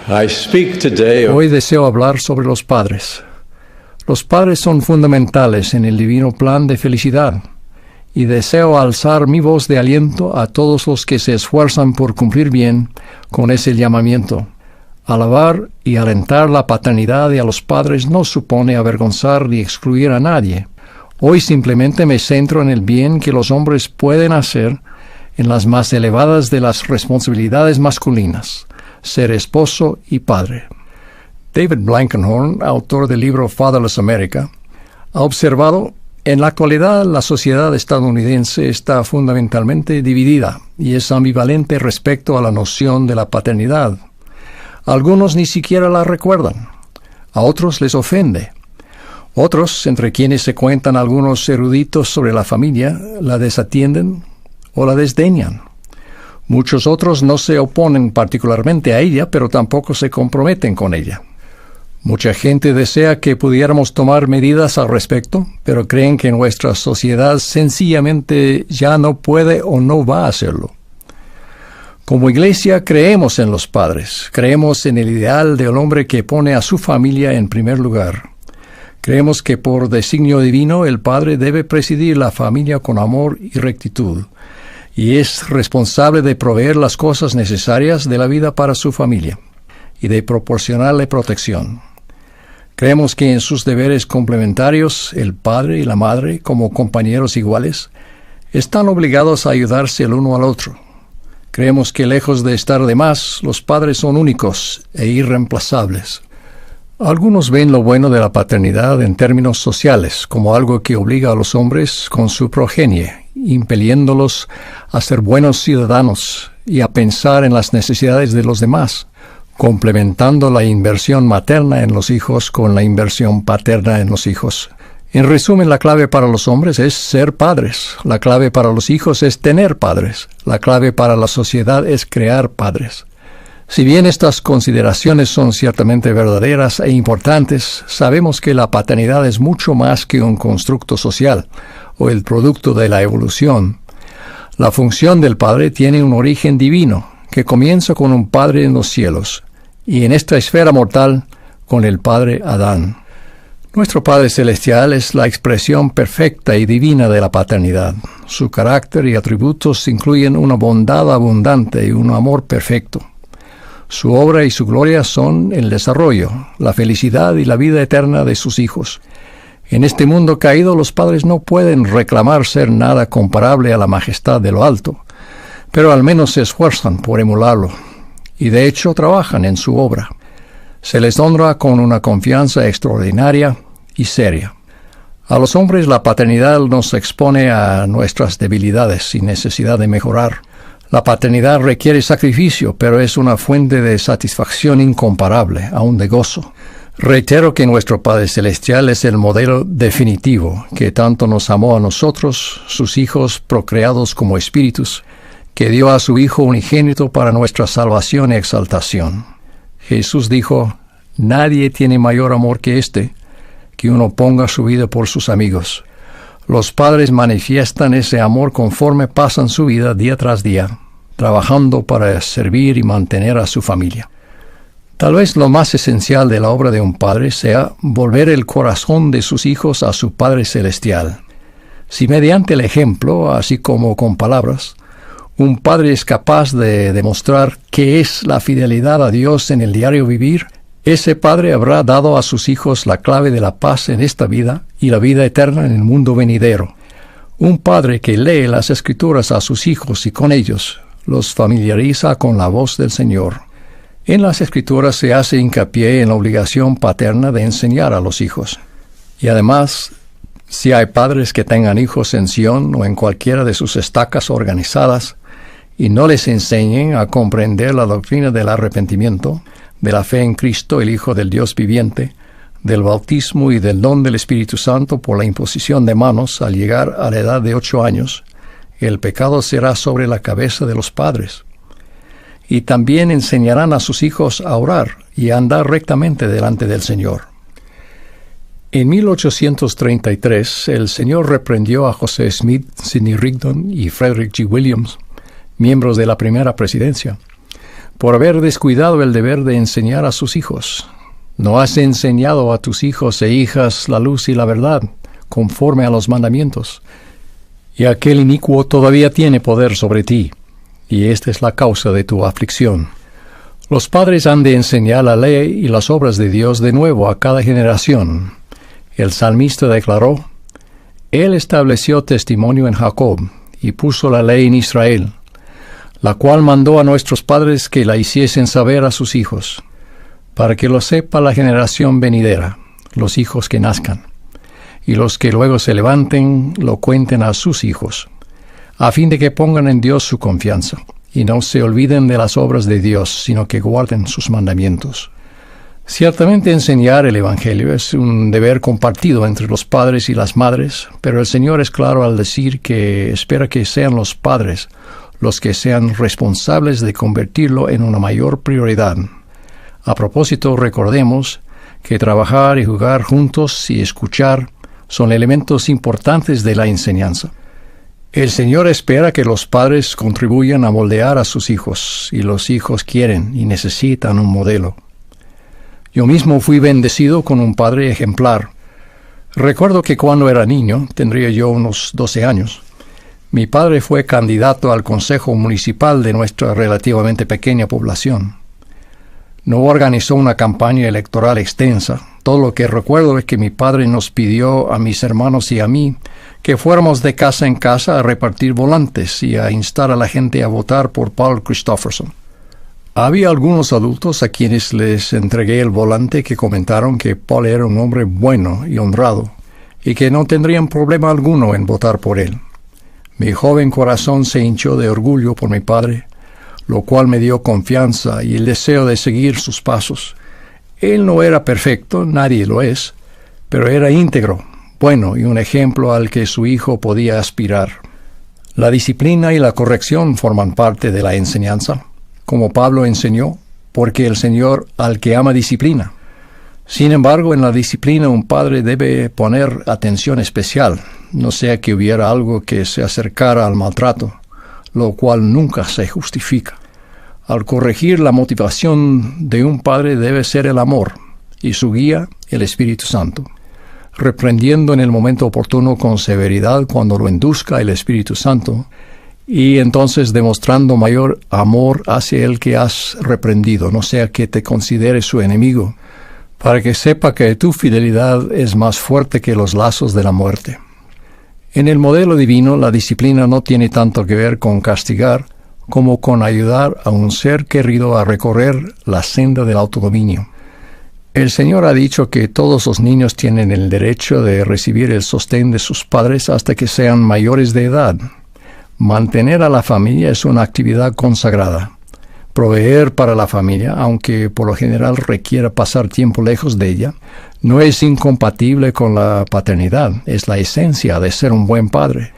Hoy deseo hablar sobre los padres. Los padres son fundamentales en el divino plan de felicidad, y deseo alzar mi voz de aliento a todos los que se esfuerzan por cumplir bien con ese llamamiento. Alabar y alentar la paternidad y a los padres no supone avergonzar ni excluir a nadie. Hoy simplemente me centro en el bien que los hombres pueden hacer en las más elevadas de las responsabilidades masculinas: ser esposo y padre. David Blankenhorn, autor del libro Fatherless America, ha observado: en la actualidad la sociedad estadounidense está fundamentalmente dividida y es ambivalente respecto a la noción de la paternidad. Algunos ni siquiera la recuerdan, a otros les ofende. Otros, entre quienes se cuentan algunos eruditos sobre la familia, la desatienden o la desdeñan. Muchos otros no se oponen particularmente a ella, pero tampoco se comprometen con ella. Mucha gente desea que pudiéramos tomar medidas al respecto, pero creen que nuestra sociedad sencillamente ya no puede o no va a hacerlo. Como iglesia creemos en los padres, creemos en el ideal del hombre que pone a su familia en primer lugar. Creemos que por designio divino el padre debe presidir la familia con amor y rectitud, y es responsable de proveer las cosas necesarias de la vida para su familia, y de proporcionarle protección. Creemos que en sus deberes complementarios, el padre y la madre, como compañeros iguales, están obligados a ayudarse el uno al otro. Creemos que lejos de estar de más, los padres son únicos e irreemplazables. Algunos ven lo bueno de la paternidad en términos sociales, como algo que obliga a los hombres con su progenie, impeliéndolos a ser buenos ciudadanos y a pensar en las necesidades de los demás, complementando la inversión materna en los hijos con la inversión paterna en los hijos. En resumen, la clave para los hombres es ser padres, la clave para los hijos es tener padres, la clave para la sociedad es crear padres. Si bien estas consideraciones son ciertamente verdaderas e importantes, sabemos que la paternidad es mucho más que un constructo social o el producto de la evolución. La función del padre tiene un origen divino, que comienza con un padre en los cielos, y en esta esfera mortal con el padre Adán. Nuestro Padre Celestial es la expresión perfecta y divina de la paternidad. Su carácter y atributos incluyen una bondad abundante y un amor perfecto. Su obra y su gloria son el desarrollo, la felicidad y la vida eterna de sus hijos. En este mundo caído, los padres no pueden reclamar ser nada comparable a la majestad de lo alto, pero al menos se esfuerzan por emularlo, y de hecho trabajan en su obra. Se les honra con una confianza extraordinaria y seria. A los hombres la paternidad nos expone a nuestras debilidades sin necesidad de mejorar. La paternidad requiere sacrificio, pero es una fuente de satisfacción incomparable, aún de gozo. Reitero que nuestro Padre Celestial es el modelo definitivo, que tanto nos amó a nosotros, sus hijos procreados como espíritus, que dio a su Hijo unigénito para nuestra salvación y exaltación. Jesús dijo: «Nadie tiene mayor amor que este, que uno ponga su vida por sus amigos». Los padres manifiestan ese amor conforme pasan su vida día tras día, trabajando para servir y mantener a su familia. Tal vez lo más esencial de la obra de un padre sea volver el corazón de sus hijos a su Padre Celestial. Si mediante el ejemplo, así como con palabras, un padre es capaz de demostrar qué es la fidelidad a Dios en el diario vivir, ese padre habrá dado a sus hijos la clave de la paz en esta vida y la vida eterna en el mundo venidero. Un padre que lee las Escrituras a sus hijos y con ellos los familiariza con la voz del Señor. En las Escrituras se hace hincapié en la obligación paterna de enseñar a los hijos. Y además, si hay padres que tengan hijos en Sion o en cualquiera de sus estacas organizadas y no les enseñen a comprender la doctrina del arrepentimiento, de la fe en Cristo, el Hijo del Dios viviente, del bautismo y del don del Espíritu Santo por la imposición de manos al llegar a la edad de 8 años, el pecado será sobre la cabeza de los padres. Y también enseñarán a sus hijos a orar y a andar rectamente delante del Señor. En 1833, el Señor reprendió a José Smith, Sidney Rigdon y Frederick G. Williams, miembros de la primera presidencia, por haber descuidado el deber de enseñar a sus hijos. No has enseñado a tus hijos e hijas la luz y la verdad, conforme a los mandamientos. Y aquel inicuo todavía tiene poder sobre ti, y esta es la causa de tu aflicción. Los padres han de enseñar la ley y las obras de Dios de nuevo a cada generación. El salmista declaró: Él estableció testimonio en Jacob, y puso la ley en Israel, la cual mandó a nuestros padres que la hiciesen saber a sus hijos, para que lo sepa la generación venidera, los hijos que nazcan, y los que luego se levanten lo cuenten a sus hijos, a fin de que pongan en Dios su confianza, y no se olviden de las obras de Dios, sino que guarden sus mandamientos. Ciertamente enseñar el Evangelio es un deber compartido entre los padres y las madres, pero el Señor es claro al decir que espera que sean los padres los que sean responsables de convertirlo en una mayor prioridad. A propósito, recordemos que trabajar y jugar juntos y escuchar son elementos importantes de la enseñanza. El Señor espera que los padres contribuyan a moldear a sus hijos, y los hijos quieren y necesitan un modelo. Yo mismo fui bendecido con un padre ejemplar. Recuerdo que cuando era niño, tendría yo unos 12 años, mi padre fue candidato al consejo municipal de nuestra relativamente pequeña población. No organizó una campaña electoral extensa. Todo lo que recuerdo es que mi padre nos pidió a mis hermanos y a mí que fuéramos de casa en casa a repartir volantes y a instar a la gente a votar por Paul Christopherson. Había algunos adultos a quienes les entregué el volante que comentaron que Paul era un hombre bueno y honrado, y que no tendrían problema alguno en votar por él. Mi joven corazón se hinchó de orgullo por mi padre, lo cual me dio confianza y el deseo de seguir sus pasos. Él no era perfecto, nadie lo es, pero era íntegro, bueno y un ejemplo al que su hijo podía aspirar. La disciplina y la corrección forman parte de la enseñanza, como Pablo enseñó, porque el Señor al que ama disciplina. Sin embargo, en la disciplina un padre debe poner atención especial, no sea que hubiera algo que se acercara al maltrato, lo cual nunca se justifica. Al corregir, la motivación de un padre debe ser el amor, y su guía, el Espíritu Santo, reprendiendo en el momento oportuno con severidad cuando lo induzca el Espíritu Santo, y entonces demostrando mayor amor hacia el que has reprendido, no sea que te considere su enemigo, para que sepa que tu fidelidad es más fuerte que los lazos de la muerte. En el modelo divino, la disciplina no tiene tanto que ver con castigar como con ayudar a un ser querido a recorrer la senda del autodominio. El Señor ha dicho que todos los niños tienen el derecho de recibir el sostén de sus padres hasta que sean mayores de edad. Mantener a la familia es una actividad consagrada. Proveer para la familia, aunque por lo general requiera pasar tiempo lejos de ella, no es incompatible con la paternidad, es la esencia de ser un buen padre.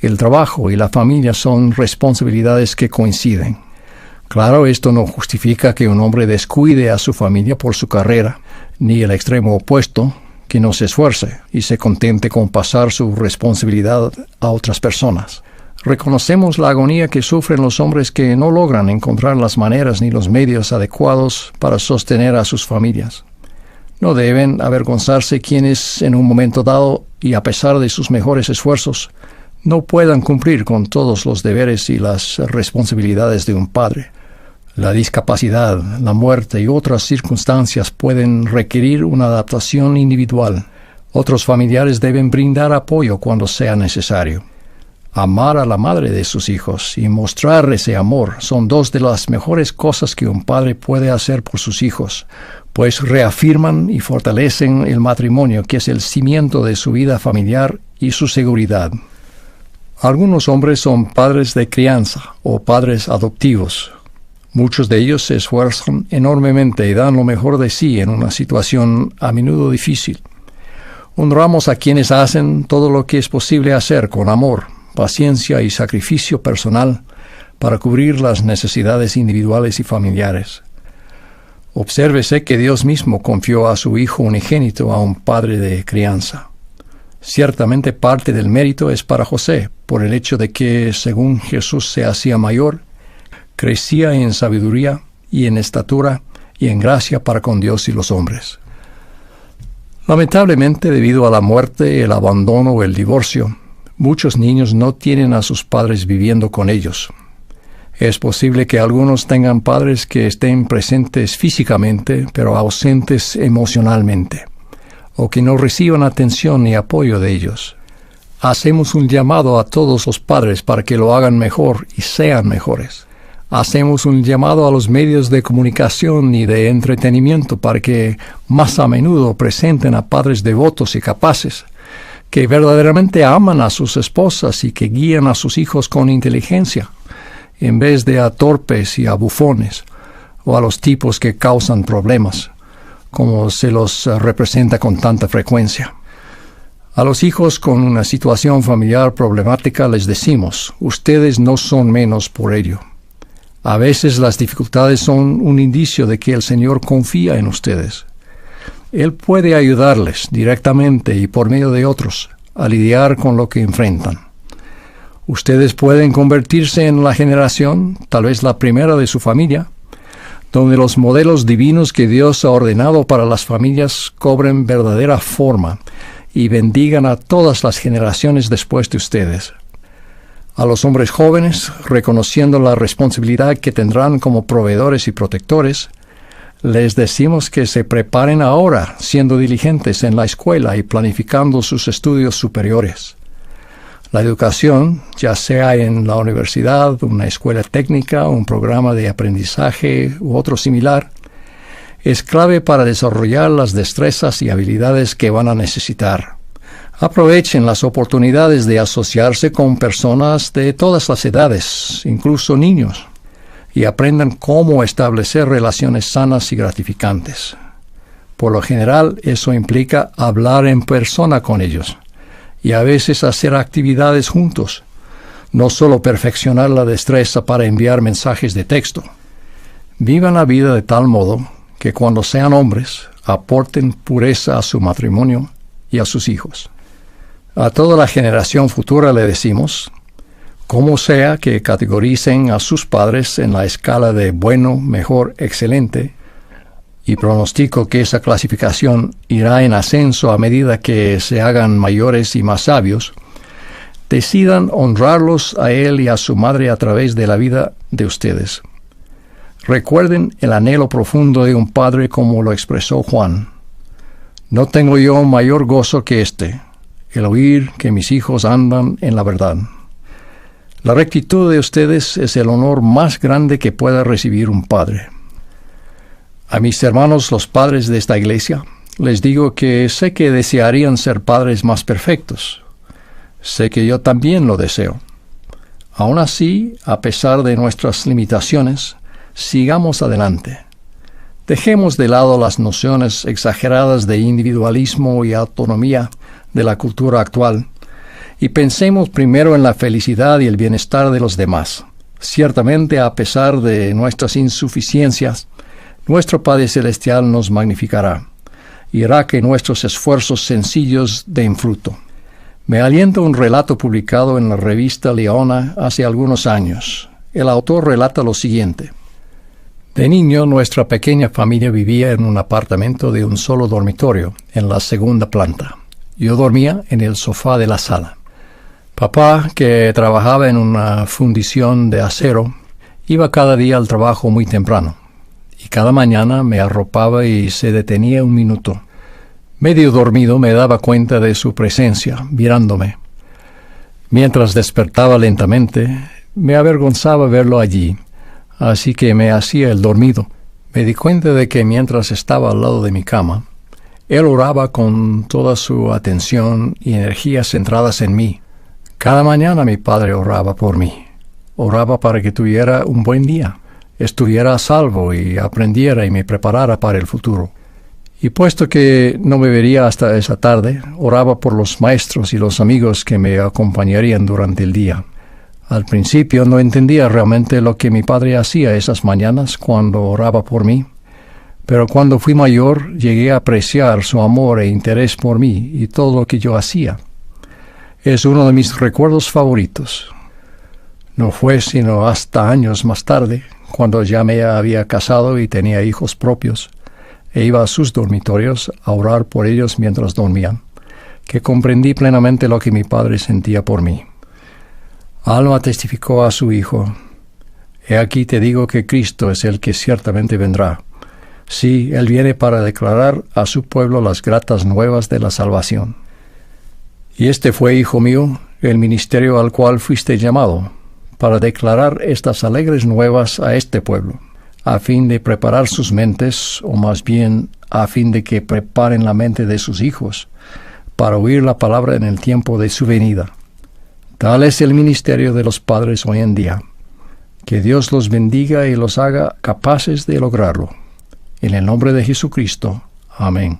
El trabajo y la familia son responsabilidades que coinciden. Claro, esto no justifica que un hombre descuide a su familia por su carrera, ni el extremo opuesto, que no se esfuerce y se contente con pasar su responsabilidad a otras personas. Reconocemos la agonía que sufren los hombres que no logran encontrar las maneras ni los medios adecuados para sostener a sus familias. No deben avergonzarse quienes en un momento dado y a pesar de sus mejores esfuerzos no puedan cumplir con todos los deberes y las responsabilidades de un padre. La discapacidad, la muerte y otras circunstancias pueden requerir una adaptación individual. Otros familiares deben brindar apoyo cuando sea necesario. Amar a la madre de sus hijos y mostrar ese amor son dos de las mejores cosas que un padre puede hacer por sus hijos, pues reafirman y fortalecen el matrimonio, que es el cimiento de su vida familiar y su seguridad. Algunos hombres son padres de crianza o padres adoptivos. Muchos de ellos se esfuerzan enormemente y dan lo mejor de sí en una situación a menudo difícil. Honramos a quienes hacen todo lo que es posible hacer con amor, paciencia y sacrificio personal para cubrir las necesidades individuales y familiares. Obsérvese que Dios mismo confió a su Hijo unigénito a un padre de crianza. Ciertamente parte del mérito es para José, por el hecho de que, según Jesús se hacía mayor, crecía en sabiduría y en estatura y en gracia para con Dios y los hombres. Lamentablemente, debido a la muerte, el abandono o el divorcio, muchos niños no tienen a sus padres viviendo con ellos. Es posible que algunos tengan padres que estén presentes físicamente, pero ausentes emocionalmente, o que no reciban atención ni apoyo de ellos. Hacemos un llamado a todos los padres para que lo hagan mejor y sean mejores. Hacemos un llamado a los medios de comunicación y de entretenimiento para que más a menudo presenten a padres devotos y capaces, que verdaderamente aman a sus esposas y que guían a sus hijos con inteligencia, en vez de a torpes y a bufones, o a los tipos que causan problemas, como se los representa con tanta frecuencia. A los hijos con una situación familiar problemática les decimos, ustedes no son menos por ello. A veces las dificultades son un indicio de que el Señor confía en ustedes. Él puede ayudarles directamente y por medio de otros a lidiar con lo que enfrentan. Ustedes pueden convertirse en la generación, tal vez la primera de su familia, donde los modelos divinos que Dios ha ordenado para las familias cobren verdadera forma y bendigan a todas las generaciones después de ustedes. A los hombres jóvenes, reconociendo la responsabilidad que tendrán como proveedores y protectores, les decimos que se preparen ahora, siendo diligentes en la escuela y planificando sus estudios superiores. La educación, ya sea en la universidad, una escuela técnica, un programa de aprendizaje u otro similar, es clave para desarrollar las destrezas y habilidades que van a necesitar. Aprovechen las oportunidades de asociarse con personas de todas las edades, incluso niños, y aprendan cómo establecer relaciones sanas y gratificantes. Por lo general, eso implica hablar en persona con ellos, y a veces hacer actividades juntos, no solo perfeccionar la destreza para enviar mensajes de texto. Vivan la vida de tal modo que cuando sean hombres, aporten pureza a su matrimonio y a sus hijos. A toda la generación futura le decimos, como sea que categoricen a sus padres en la escala de bueno, mejor, excelente, y pronostico que esa clasificación irá en ascenso a medida que se hagan mayores y más sabios, decidan honrarlos a él y a su madre a través de la vida de ustedes. Recuerden el anhelo profundo de un padre como lo expresó Juan. No tengo yo mayor gozo que este, el oír que mis hijos andan en la verdad. La rectitud de ustedes es el honor más grande que pueda recibir un padre. A mis hermanos, los padres de esta iglesia, les digo que sé que desearían ser padres más perfectos. Sé que yo también lo deseo. Aún así, a pesar de nuestras limitaciones, sigamos adelante. Dejemos de lado las nociones exageradas de individualismo y autonomía de la cultura actual y pensemos primero en la felicidad y el bienestar de los demás. Ciertamente, a pesar de nuestras insuficiencias, nuestro Padre Celestial nos magnificará y hará que nuestros esfuerzos sencillos den fruto. Me alienta un relato publicado en la revista Leona hace algunos años. El autor relata lo siguiente. De niño, nuestra pequeña familia vivía en un apartamento de un solo dormitorio, en la segunda planta. Yo dormía en el sofá de la sala. Papá, que trabajaba en una fundición de acero, iba cada día al trabajo muy temprano, y cada mañana me arropaba y se detenía un minuto. Medio dormido me daba cuenta de su presencia, mirándome. Mientras despertaba lentamente, me avergonzaba verlo allí, así que me hacía el dormido. Me di cuenta de que mientras estaba al lado de mi cama, él oraba con toda su atención y energía centradas en mí. Cada mañana mi padre oraba por mí. Oraba para que tuviera un buen día, estuviera a salvo y aprendiera y me preparara para el futuro. Y puesto que no me vería hasta esa tarde, oraba por los maestros y los amigos que me acompañarían durante el día. Al principio no entendía realmente lo que mi padre hacía esas mañanas cuando oraba por mí, pero cuando fui mayor llegué a apreciar su amor e interés por mí y todo lo que yo hacía. Es uno de mis recuerdos favoritos. No fue sino hasta años más tarde, cuando ya me había casado y tenía hijos propios, e iba a sus dormitorios a orar por ellos mientras dormían, que comprendí plenamente lo que mi padre sentía por mí. Alma testificó a su hijo: He aquí te digo que Cristo es el que ciertamente vendrá. Sí, Él viene para declarar a su pueblo las gratas nuevas de la salvación. Y este fue, hijo mío, el ministerio al cual fuiste llamado, para declarar estas alegres nuevas a este pueblo, a fin de preparar sus mentes, o más bien, a fin de que preparen la mente de sus hijos, para oír la palabra en el tiempo de su venida. Tal es el ministerio de los padres hoy en día. Que Dios los bendiga y los haga capaces de lograrlo. En el nombre de Jesucristo. Amén.